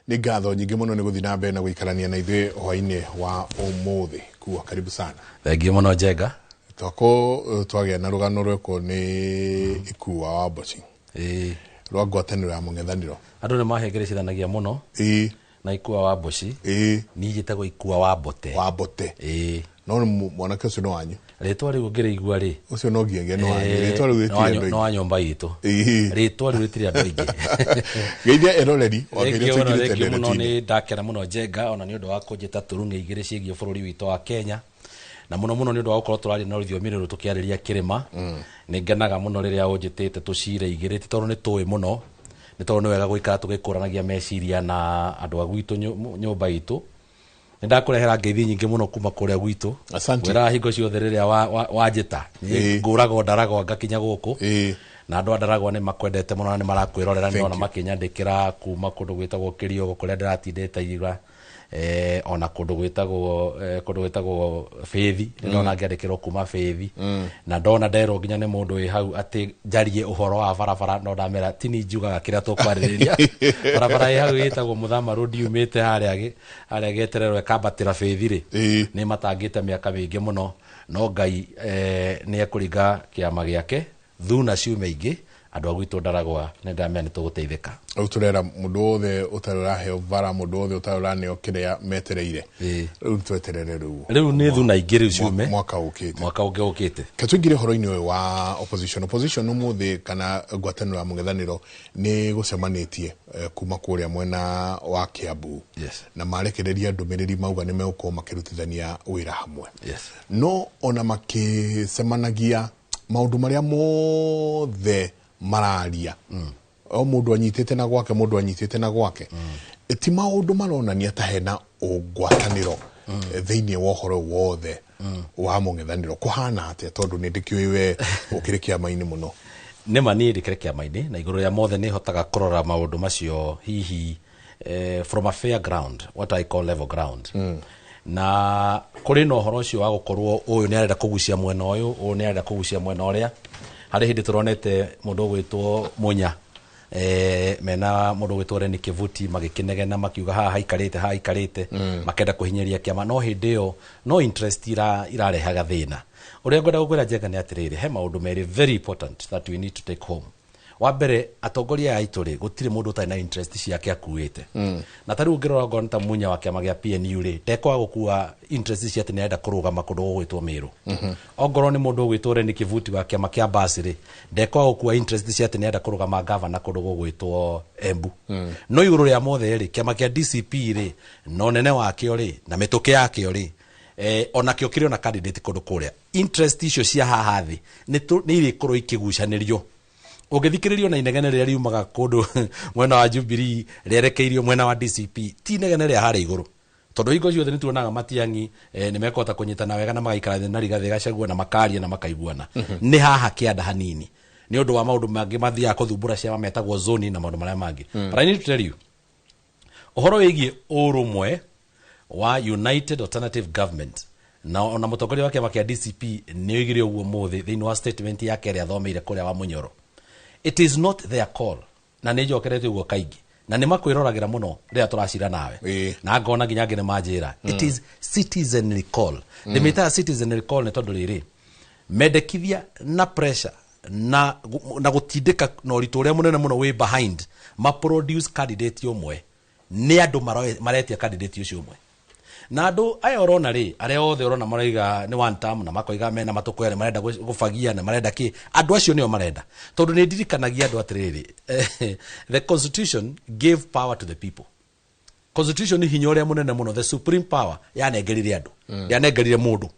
Ni ngatho nyingi muno ni guthi na mbere na guikarania na ithuĩ hwainĩ wa ũmũthĩ. Kuwa karibu sana. Thengiũ mũno Njenga. Twako twagĩa na rũgano rwĩkwo nĩ Ikuwa wa Mboci. Rwa ngwatanĩro ya mũng'ethanĩro. Andũ nĩ mahengerecithanagia mũno. Na Ikuwa wa Mboci. Niĩ njĩtagwo Ikuwa wa Mbote. Wa Mbote. No mwanake ũcio no wanyu. Rĩtwa rĩu ngĩrĩigua rĩ. Ũcio no ngĩagia no wanyu. Rĩtwa rĩu rĩtirĩ andũ. No nyũmba itũ. Rĩtwa rĩu rĩtirĩ andũ aingĩ. Geithia eroreri wakĩrĩa tũkĩrĩte nderetinĩ. Mũno nĩ ndakena mũno Njenga ona nĩ ũndũ wa kũnjĩta turung'e igĩrĩ ciĩgiĩ bũrũri witũ wa Kenya. Na mũno mũno nĩ ũndũ wa gũkorwo tũrarĩ na rũthiomi rũrũ tũkĩarĩria kĩrĩma. Nĩ ngenaga mũno rĩrĩa ũnjĩtĩte tũcire igĩrĩ tondũ nĩ tũĩ mũno. Nĩ tondũ nĩ wega gũikara tũgĩkũranagia meciria na andũ a gwitũ nyũmba itũ. Nĩ ndakũrehera ngeithi nyingĩ mũno kuma kũrĩa gwitũ. Wĩra hingo ciothe rĩrĩa wanjĩta. Ngũragwo ndaragwo ngakinya gũkũ. Na andũ a Ndaragwa nĩ makwendete mũno na nĩ marakwĩrorera nĩ ona makĩnyandĩkĩra kuma kũndũ gwĩtagwo Kĩriogo kũrĩa ndĩratindĩte ira. Ona kũndũ gwĩtagwo Bĩthi ndĩrona ngĩandĩkĩrwo kuma Bĩthi na ndona nderwo nginya nĩ mũndũ wĩ hau atĩ njarie ũhoro wa barabara no ndamera tini njugaga kĩrĩa tũkwarĩrĩria barabara ĩ hau ĩtagwo Mũthama Road yumĩte harĩa getererwo ĩkambatĩra Bĩthi rĩ nĩ matangĩte mĩaka mĩingĩ mũno no Ngai nĩ ekũringa kĩama gĩake thuna ciume ingĩ andũ a gwitũ Ndaragwa nĩ ndamenya nĩ tũgũteithĩka. Rĩu tũrera mũndũ wothe ũtarĩ ũraheo bara mũndũ wothe ũtarĩ ũraneo kĩrĩa metereire. Rĩu tweterere rĩu. Rĩu nĩ thuna ingĩ rĩu ciume mwaka ũkĩte. Mwaka ũngĩ ũkĩte. Katũingire horo-inĩ ũyũ wa opposition. Opposition ũmũthĩ kana ngwatanĩro ya mũng'ethanĩro nĩ gũcemanĩtie kuma kũrĩa mwena wa Kĩambu. Na marekereria ndũmĩrĩri mauga nĩ megũkorwo makĩrutithania wĩra hamwe. No ona makĩcemanagia maũndũ marĩa mothe mararia. O mũndũ anyitĩte na gwake. Ti maũndũ maronania ta hena ngwatanĩro thĩinĩ wa ũhoro wothe wa mũng'ethanĩro. Kũhana atĩa tondũ nĩ ndĩkĩũĩ we ũkĩrĩ kĩama-inĩ mũno. Nĩ ma niĩ ndĩkĩrĩ kĩama-inĩ na igũrũ rĩa mothe nĩ hotaga kũrora maũndũ macio hihi from a fair ground, what I call level ground. Na kũrĩ na ũhoro ũcio wa gũkorwo ũyũ nĩ arenda kũgucia mwena ũyũ, ũyũ nĩ arenda kũgucia mwena ũrĩa. Harĩ hĩndĩ tũronete mũndũ ũgwĩtwo Munya mena mũndũ ũgwĩtwo Reni Kĩvuti magĩkĩnegena makiuga haha haikarĩte makenda kũhinyĩria kĩama no hĩndĩ ĩyo no interest irarehaga thĩna. Ũrĩa ngwenda gũkwĩra Njenga nĩ atĩrĩrĩ he maũndũ merĩ very important that we need to take home. Wa mbere atongoria aitũ rĩ gũtirĩ mũndũ ũtarĩ na interest ciake akuĩte. Na tarĩu ngĩrora ngona ta Munya wa kĩama gĩa PNU rĩ ndekwaga gũkua interest ciake nĩ arenda kũrũgama kũndũ gũgwĩtwo Meru. Ongorwo nĩ mũndũ ũgwĩtwo Reni Kĩvuti wa kĩama kĩa Mbasi rĩ ndekwaga gũkua interest ciake nĩ arenda kũrũgama gavana kũndũ gũgwĩtwo Embu. No igũrũ rĩa mothe rĩ kĩama kĩa DCP rĩ no nene wakĩo rĩ na mĩtũkĩ yakĩo rĩ ona kĩo kĩrĩ ona candidate kũndũ kũrĩa. Interest icio cia haha thĩ nĩ irĩkorwo ikĩgucanĩrio. Ũngĩthikĩrĩrio na inegene rĩrĩa riumaga kũndũ mwena wa Jubilee rĩerekeirio mwena wa DCP ti inegene rĩa harĩa igũrũ tondũ hingo ciothe nĩ tuonaga Matiang'i nĩ mekũhota kũnyitana wega na magaikara na Rigathĩ Gachagua na makaria na makaiguana. Nĩ haha kĩanda hanini nĩ ũndũ wa maũndũ mangĩ mathiaga kũthumbũra ciama metagwo zoni na maũndũ marĩa mangĩ. But I need to tell you ũhoro wĩgiĩ ũrũmwe wa United Alternative Government na ona mũtongoria wa kĩama kĩa DCP nĩ oigire ũguo mũthĩ thĩinĩ wa statement yake ĩrĩa athomeire kũrĩa wa Munyoro. It is not their call. Na nĩ njokerete ũguo kaingĩ. Na nĩ makwĩroragĩra mũno rĩrĩa tũracira nawe. Na ngona nginya ngene manjĩra. It is citizenry call. Ndĩmĩtaga citizenry call nĩ tondũ rĩrĩ mendekithia na pressure na gũtindĩka na ũritũ ũrĩa mũnene mũno wĩ behind produce candidate ũmwe nĩ andũ maretia candidate ũcio ũmwe. Na andũ aya ũrona rĩ arĩa othe ũrona maraiga nĩ one term na makoiga mena matũkũ marenda gũfagia na marenda kĩ andũ acio nĩo marenda tondũ nĩ ndirikanagia andũ atĩrĩrĩ the constitution gave power to the people. Constitution ni hinya ũrĩa mũnene mũno the supreme power yanengerire andũ yanengerire mũndũ.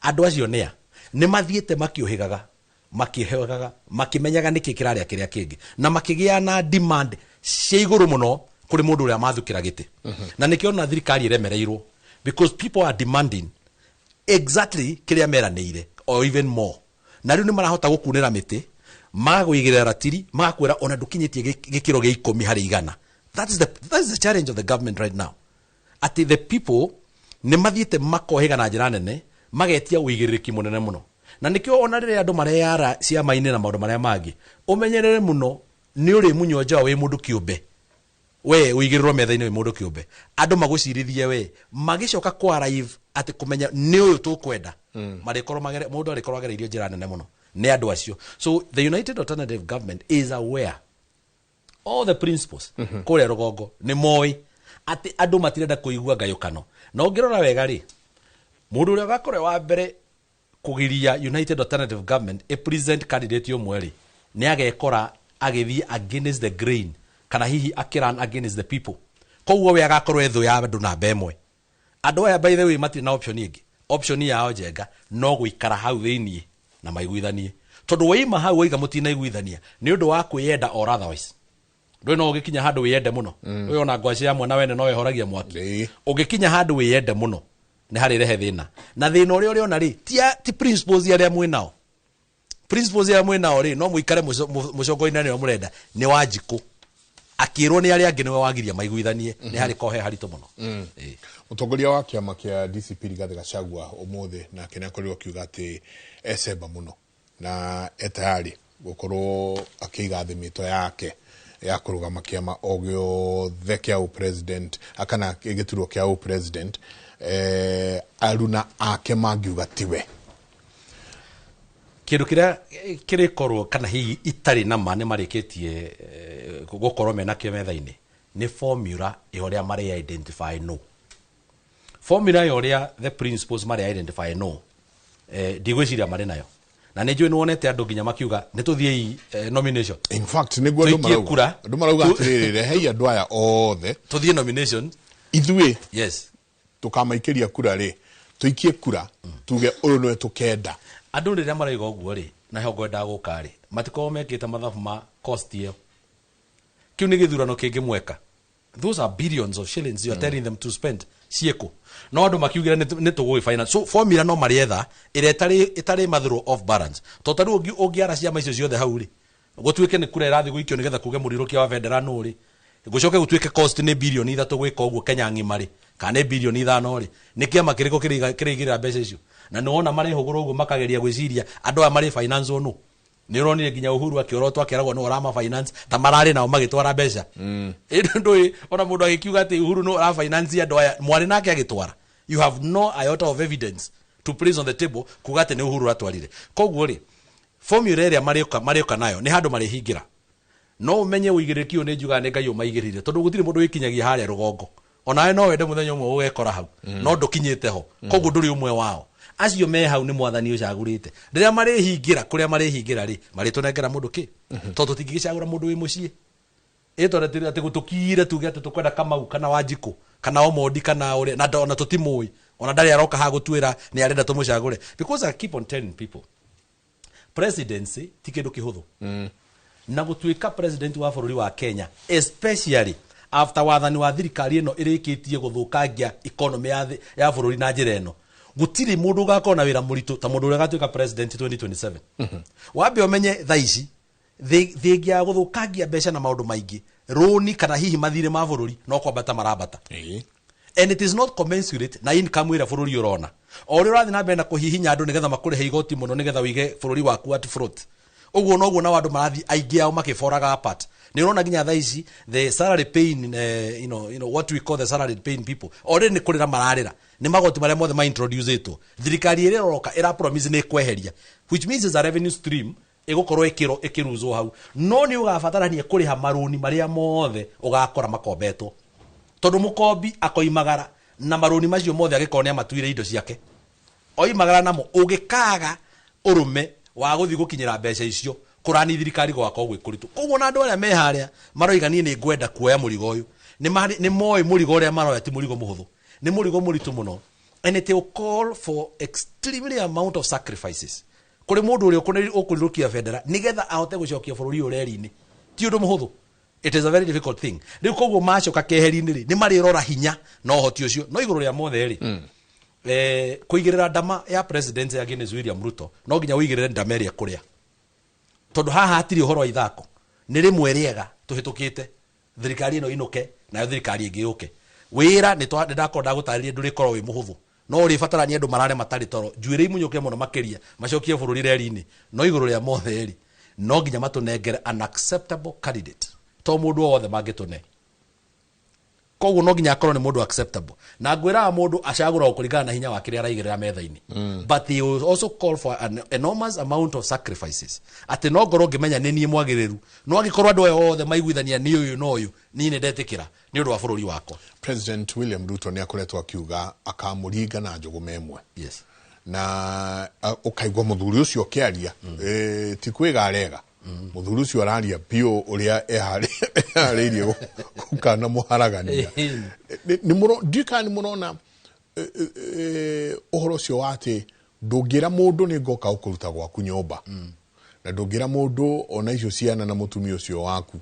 Andũ acio nĩ mathiĩte makĩohegaga makĩmenyaga nĩkĩ kĩrarĩa kĩrĩa kĩngĩ na makĩgĩa na demand cia igũrũ mũno kũrĩ mũndũ ũrĩa mathukĩra gĩtĩ. Na nĩkĩo na thirikari ĩremereirwo because people are demanding exactly kĩrĩa meranĩire or even more. Na rĩu nĩ marahota gũkunĩra mĩtĩ magagwĩgĩrĩra ratiri magakwĩra ona ndũkinyĩtie gĩkĩro gĩa 10 harĩ 100. That is the challenge of the government right now. At the people nĩ mathiĩte makohĩga na njĩra nene magetia ũigĩrĩrĩki mũnene mũno. Na nĩkĩo ona rĩrĩa andũ mareyara ciama-inĩ na maũndũ marĩa mangĩ ũmenyerere mũno nĩ ũrĩ Munyonja wĩ mũndũ kĩũmbe. we uigiriro metha-ini mundu kiumbe andu magucirithie we magicoka kwa live ati kumenya ni uyu tukwenda marikorwo magere mundu arikorwo agereirio njira nene muno ni andu acio. So the United Alternative Government is aware all the principles kuria rugongo ni moi ati andu matirenda kuigua ngayukano na ungirora wega ri mundu uria gakore wa mbere kugiria United Alternative Government a president candidate umwe ri ni agekora agithii against the grain kana hihi akiran against the people koguo we agakorwo ethu ya andu na bemwe andu aya by the way matiri na option ingi option yao njenga no guikara hau thiini na maiguithanie tondu waima hau waiga mutina iguithania ni undu wa kwiyenda or otherwise ndwe no ugikinya handu wiyende muno we ona ngwaci ya mwana wene no wehoragia mwaki ugikinya handu wiyende muno ni hari rehe thina na thina uri uri ona ri ti principles ya mwe nao principles ya mwe nao ri no muikare mucongo-ini ni murenda ni Wanjiku akirwo ni ari angi niwe wagiria maiguithanie ni hari kohe harito muno mutongoria wa kiama kia DCP Rigathi Gachagua umuthi na kenya korio kiuga ati ecemba muno na etayari gukorwo akiiga thimito yake ya kurugama kiama ogyo the kia president akana gituro kia president aruna ake magiuga tiwe kindu kiria kirikorwo kana hihi itari na mane marikitie gukorwo mena kio metha-ini ni formula ihoria mari identify no formula ihoria the principles mari identify no digwiciria mari nayo na ni njui ni wonete andu nginya makiuga ni tuthie nomination. In fact niguo ndu marauga atirire hei andu aya othe tuthie nomination ithue yes tukamaikiria kura ri tuikie kura tuge uyu no tukenda andu riria maraiga uguo ri na ho ngwenda guka ri matiko mekite mathabu ma cost iyo kiu ni githurano kingi mweka those are billions of shillings you are telling them to spend cieko no andu makiugira ni tugui finance so formula no marietha ire itari mathuro of balance to taru ungiara ciama icio ciothe hau ri gutuike ni kura irathi guikio nigetha kuge murirukia wa federal no ri gucoke gutuike cost ni billion 3 gwika uguo Kenya ng'ima ri kana billion 5 ri ni kiama kiriko kirigira mbeca icio na niwona mari huguru uguo makageria gwiciria andu aya mari finance no ni uronire nginya Uhuru akiorotwa akiragwo no rama finance ta marari nao magitwara mbeca ndu ona mundu agikiuga ati Uhuru no ra finance andu aya mwari nake agitwara you have no iota of evidence to place on the table kuga ati ni Uhuru atwarire koguo ri formula area marioka nayo ni handu mari hingira no umenye uigirikio ni njuga ni Ngai umaigirire tondu gutire mundu wikinyagia haria rugongo ona no wende muthenya umwe ugekora hau no ndukinyite ho koguo nduri umwe wao acio me hau ni mwathani ucagurite riria mari hingira kuria mari hingira ri mari tunengera mundu ki tondu tingigicagura mundu wi mucii itoretire ati gutukire tuge ati tukwenda Kamau kana Wanjiku kana Omondi kana uri na ona tutimui ona ndari aroka ha gutwira ni arenda tumucagure because I keep on telling people presidency ti kindu kihuthu na gutuika president wa bururi wa Kenya especially after wathani wa thirikari ino irikitie guthukangia economy ya bururi na njira ino gutiri mundu gakona wira muritu ta mundu uria gatuika president 2027 wambe omenye thaici thingia guthukangia mbeca na maundu maingi roni kana hihi mathire ma bururi no kwambata marabata and it is not commensurate na income ira bururi urona ori urathi na mbere na kuhihinya andu nigetha makure heigoti muno nigetha wige bururi waku at front uguo no guo na andu marathi aingi ao makiforaga apart ni urona ginya thaici the salary paying you know what we call the salary paying people already ni kurira mararira ni magoti maria mothe ma introduce ito thirikari ire roka ira promise ni kweheria which means is a revenue stream igukorwo ikiruzwo hau no ni ugabatarania kuriha maruni maria mothe ugakora makombetwo tondu mukombi akoimagara na maruni macio mothe agikone amatuire indo ciake oimagara namo ugikaga urume wa guthi gukinyira mbeca icio kurani thirikari gwako gwikuritu koguo na andu aria me haria maroiganie ni ngwenda kuoya murigo uyu ni moi murigo uria maroya ti murigo muhuthu ni murigo muritu muno and it will call for extremely amount of sacrifices kuri mundu uria ukurirukia federal nigetha ahote gucokia bururi ureri-ini ti undu muhuthu it is a very difficult thing riu koguo macoka keheri-ini ri ni marirora hinya no hoti ucio no iguru ria mothe ri kuigirira ndama ya president ya Guinness William Ruto no nginya uigirire ndama iria kuria tondu haha atiri uhoro ithako ni rimwe riega tuhitukite thirikari ino inuke na thirikari ingi yuke wira ni ndakonda gutariria nduri korwo wi muhuthu no ri fatarania andu marare matari toro njuire imunyoke muno makiria macokie bururi reri-ini no iguru ria mothe ri no nginya matunengere an acceptable candidate to mundu wothe mangitune koguo no nginya akorwo ni mundu acceptable na ngwira mundu acagura kuringana na hinya wa kire araigirira metha-ini but they will also call for an enormous amount of sacrifices ati no ngoro ngimenya ni nie mwagiriru no agikorwo andu othe maiguithania ni uyu no uyu ni ndetikira ni undu wa bururi wakwa. President William Ruto ni akoretwo akiuga akamuringa na njugu memwe. Yes. Na ukaigwa muthuri ucio kiaria ti kwiga arega muthuri ucio araria bio uria ehariirie gukana muharagania ni muro ndika ni murona uhoro ucio wati ndungira mundu ni ngoka ukuruta gwaku nyomba na ndungira mundu ona icio ciana na mutumia ucio waku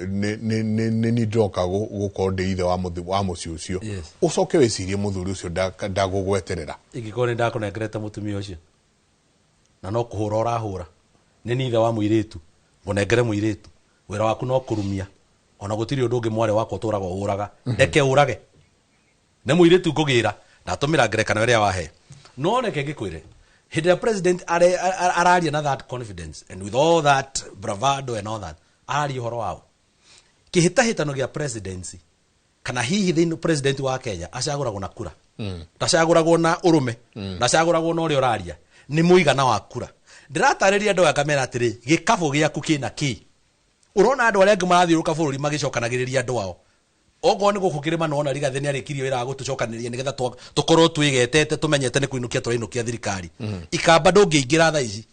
ni ndoka gukonde ithe wa muci ucio ucoke wicirie muthuri ucio ndagugweterera ingikore ndakunengerete mutumia ucio na no kuhura urahura ni ithe wa muiritu ngunengere muiritu wira waku no kurumia ona gutiri undu ungi mware wakwa turaga uraga ndeke urage ne muiritu ngugira ndatumira ngerekano iria wahe no reke ngikwire hindi ya president araria na that confidence and with all that bravado and all that ari horo wao kihitahitano gia presidency kana hihi thini president wa Kenya acaguragwo na kura ndacaguragwo na urume ndacaguragwo na uri uraria ni muigana wa kura ndiratariria andu akamera atiri gikabu giaku kina ki urona andu aria ngimathiuruka bururi magicokanagiriria andu ao ogo ni gukukirima nona Rigathi ni arikirio ira gutucokaniria nigetha tukorwo twigetete tumenyete ni kuinukia turainukia thirikari ikamba ndungiingira tha ici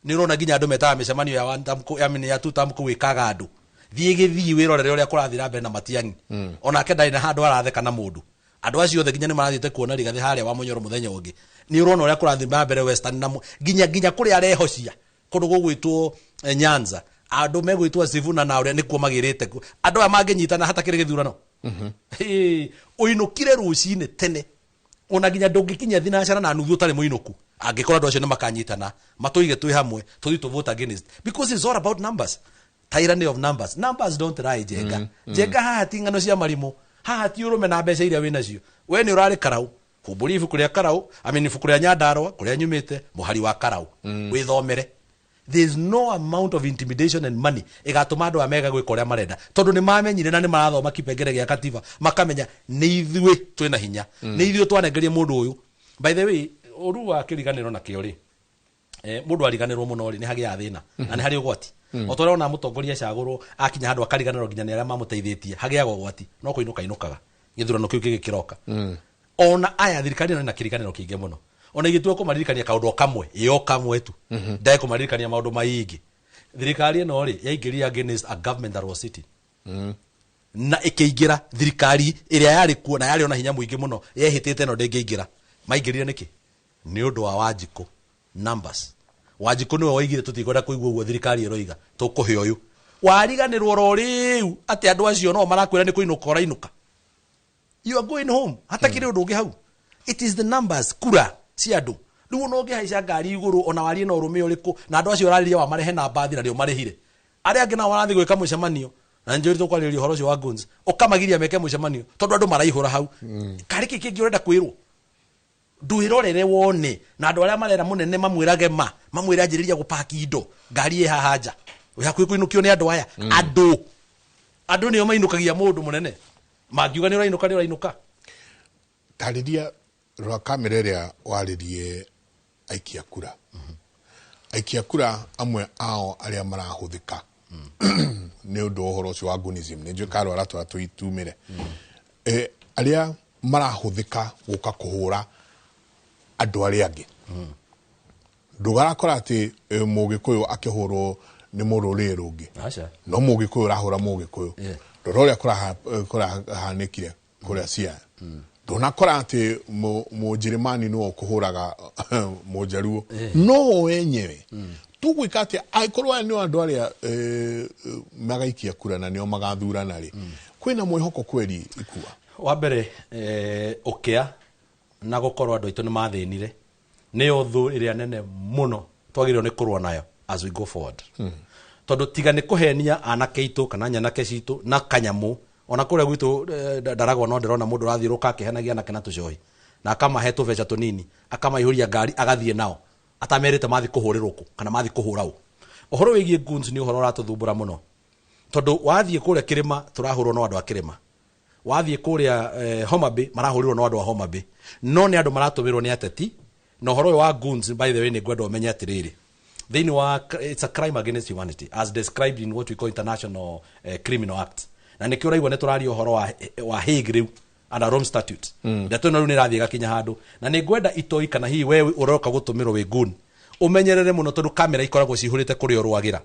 ni urona nginya andu metaga micemanio ya one term yamini ya two term kuwikaga andu thii wirorere uria kurathira mbere na Matiang'i onake ndari na handu aratheka na mundu andu acio othe nginya ni marathiite kuona Rigathi haria wa Munyoro muthenya ungi ni urona uria kurathira mbere Western na nginya kuri arehocia kundu gugwitwo Nyanza andu megwitwo Sivuna na uria nikuo magirite andu aya manginyitana hata kire githurano uinukire rucine tene ona nginya ndungikinya thinacara na nuthu utari muinuku angikora andu acio ni makanyitana matuige twi hamwe tuthi to vote against because it's all about numbers, tyranny of numbers don't lie jenga jenga haha ti ngano cia marimo haha ti urume na mbeca iria wina cio we ni urari karau kumburi ibuku ria karau ibuku ria Nyandarua kuria nyumite muhari wa karau withomere. There's no amount of intimidation and money igatuma andu amega gwika uria marenda tondu ni mamenyire na ni marathoma kipengere gia katiba makamenya ni ithuĩ twina hinya ni ithuĩ twanengerie mundu uyu. By the way uru wa kiriganiro na kio ri mundu ariganirwo muno ri ni hagia thina na ni hari ugwati otorona mutongoria cagurwo akinya handu akariganirwo nginya ni aria mamuteithĩtie hagia ugwati no kuinuka inukaga githurano kiu gikiroka ona aya thirikari na kiriganiro kiingi muno ona igitwe kumaririkania kaundu kamwe yo kamwe tu ndae kumaririkania maundu maingi thirikari ino ri yaingiria against a government that was sitting na ikiingira thirikari iria yari kuo na yari ona hinya muingi muno yehitite no ndingiingira maingirire niki ni undu wa Wanjiku numbers. Wanjiku niwe waigire tutikwenda kuigua uguo thirikari iroiga tukuhe uyu wariganirwo ro riu ati andu acio no marakwira ni kuinuka orainuka you are going home hata kire undu ungi hau. It is the numbers kura si andu riu no ngihaica ngari iguru ona wari no rume uriku na andu acio rariria wa marehe na bathi na rio marehire aria angi na warathi gwika mucemanio na njuri tukwariria horo cio wa guns ukamagiria meke mucemanio tondu andu maraihura hau kariki kingi urenda kwirwo nduirorere wone na andu aria marera munene mamwirage mamwira anjiriria gupaki indo ngari ye hahaja yakwi kuinukio ni andu aya andu nio mainukagia mundu munene mangiuga ni urainuka tariria rwa kamera iria waririe aikia kura aikia kura amwe ao aria marahuthika ni undu uhoro ucio wa gunism ni njui karo aratwa tuitumire aria marahuthika guka kuhura andu aria angi ndugarakora ati mugikuyu akihurwo ni mururi rungi no mugikuyu rahura mugikuyu roria kura hanikire kuria cia ndonakora ati mujirimani no kuhuraga mujaruo no wenyewe tugwika ati aikorwa ni andu aria magaikia kura na nio magathurana ri kwina mwihoko kweri ikua wa mbere ukia na gukorwa andu aitu ni mathinire ni uthu iria nene muno twagirwo ni kurwa nayo as we go forward tondu tiga ni kuhenia anake itu kana nyanake citu na kanyamu ona kuria gwitu Daragwa no ndirona mundu rathiuruka akihenagia anake na tucohi na akamahe tuveca tunini akamaihũria ngari agathie nao atamerite mathi kuhurirwo ku kana mathi kuhurau uhoro wigie guns ni uhoro ratuthumbura muno tondu wathie kuria kirima turahurwo no andu akirima wathie kuria Homa Bay marahurirwo no andu a Homa Bay no ni andu maratumirwo ni ateti no horo wa goons by the way ni gwenda umenye atiriri thini wa it's a crime against humanity as described in what we call international criminal act na nikio raigwa ne turari horo wa Hague riu under Rome statute ndeto no ni rathie gakinya handu na ni gwenda itoi kana hi wewe uroka gutumirwo we goon umenyerere muno tondu kamera ikoragwo cihurite kuri orwagira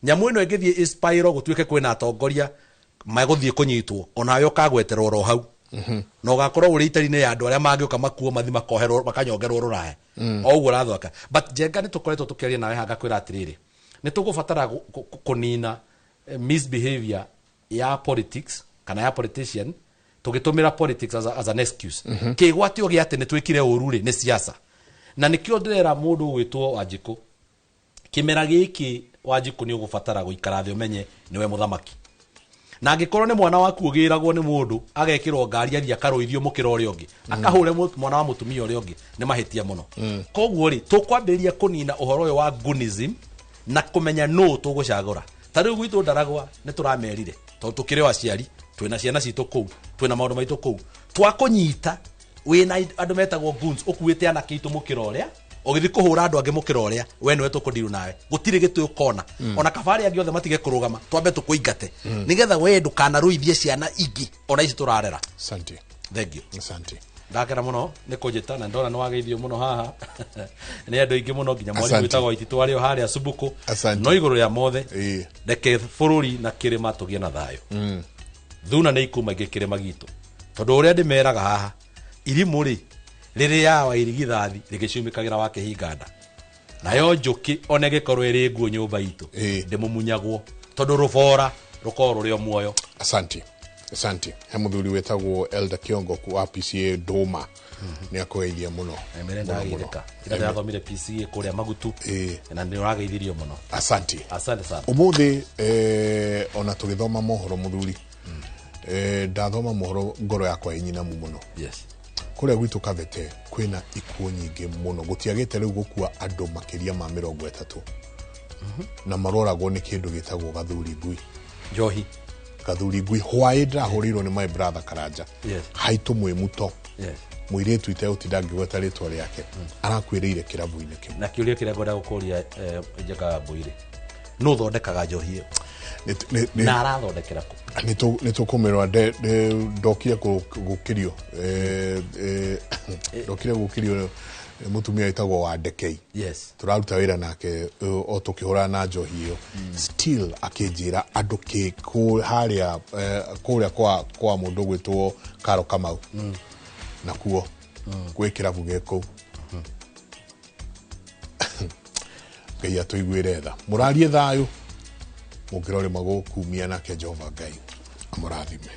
nyamu ino ingithie ispiro gutuike kwina atongoria maguthie kunyitwo onayo kagweterwo ro hau no gakorwo uri itari-ini ya andu aria mangioka makuo mathi makoherwo makanyongerwo rurahe oguo rathoka but jenga ni tukoretwo tukiaria nawe hanga kwira atiriri ni tugubatara kunina misbehavior ya politics kana ya politician tugitumira politics as an excuse kigwatio gia ati ni twikire ururi ni siasa na nikio ndera mundu gwitwo Wanjiku kimera giki Wanjiku ni ugubatara guikara thi umenye niwe muthamaki na angikorwo ni mwana waku ugiragwo ni mundu agekirwo ngari athia karuithio mukira uri ongi akahure mwana wa mutumia uri ongi ni mahitia muno koguo ri tukwambiria kunina uhoro uyu wa goonism na kumenya no tugucagura tari gwitu ndaragwa ni turamerire to tukire aciari twina ciana citu kuu twina maundu maitu kuu twakunyita wina andu metagwo goons ukuite ana kitu mukira uria ugithi kuhura andu angi mukira uria we niwe tukundiru nawe gutire gitu ukona ona kabari angi othe matige kurugama twambe tukuingate nigetha we ndukana ruithie ciana ingi ona ici turarera asante thank you asante ndakera muno ni kunjita na ndona ni wageithio muno haha ni andu ingi muno nginya mwari witagwo Ititu ario haria Subuku no iguru ya mothe ndeke bururi na kirima tugie na thayo thuna ni ikuma ngikirima gitu tondu uria ndimeraga haha irimu ri riri ya wa irigithathi rigicumikagira wake hinganda nayo njuki onege korwo iri nguo nyumba itu ndimumunyagwo tondu rubora rukoro rurio muoyo asante asante hamuthuri wetagwo Elder Kiongo ku PCA Doma ni akoeithia muno emerenda agirika ira yathomire PCA kuria Magutu na ndi urageithirio muno asante sana umuthi ona tugithoma mohoro muthuri ndathoma mohoro ngoro yakwa inyina muno yes kuria gwitu Kavete kwina ikuo nyingi muno gutiagite riu gukua andu makiria ma 30 na maroragwo ni kindu gitagwo gathuri ngui njohi gathuri ngui hwai ndahurirwo ni my brother Karanja haitu mwimuto muiretu ite utindangi gweta ritwa riake arakwirire kirabu-ini kimu na kiuria kiria ngoda gukuria Njaga Mbuire no thondekaga njohi iyo na arathondekera ku nitukumirwa ndokire gukirio ndokire gukirio mutumia itagwo wa Ndekei turaruta wira nake o tukihura na njohi iyo still akinjira andu ki haria kuria kwa mundu gwitwo Karo Kamau na kuo gwikira bugeko Ngai atuiguire tha murarie thayo mukirore mago kumia nake Jehova Ngai amurathime.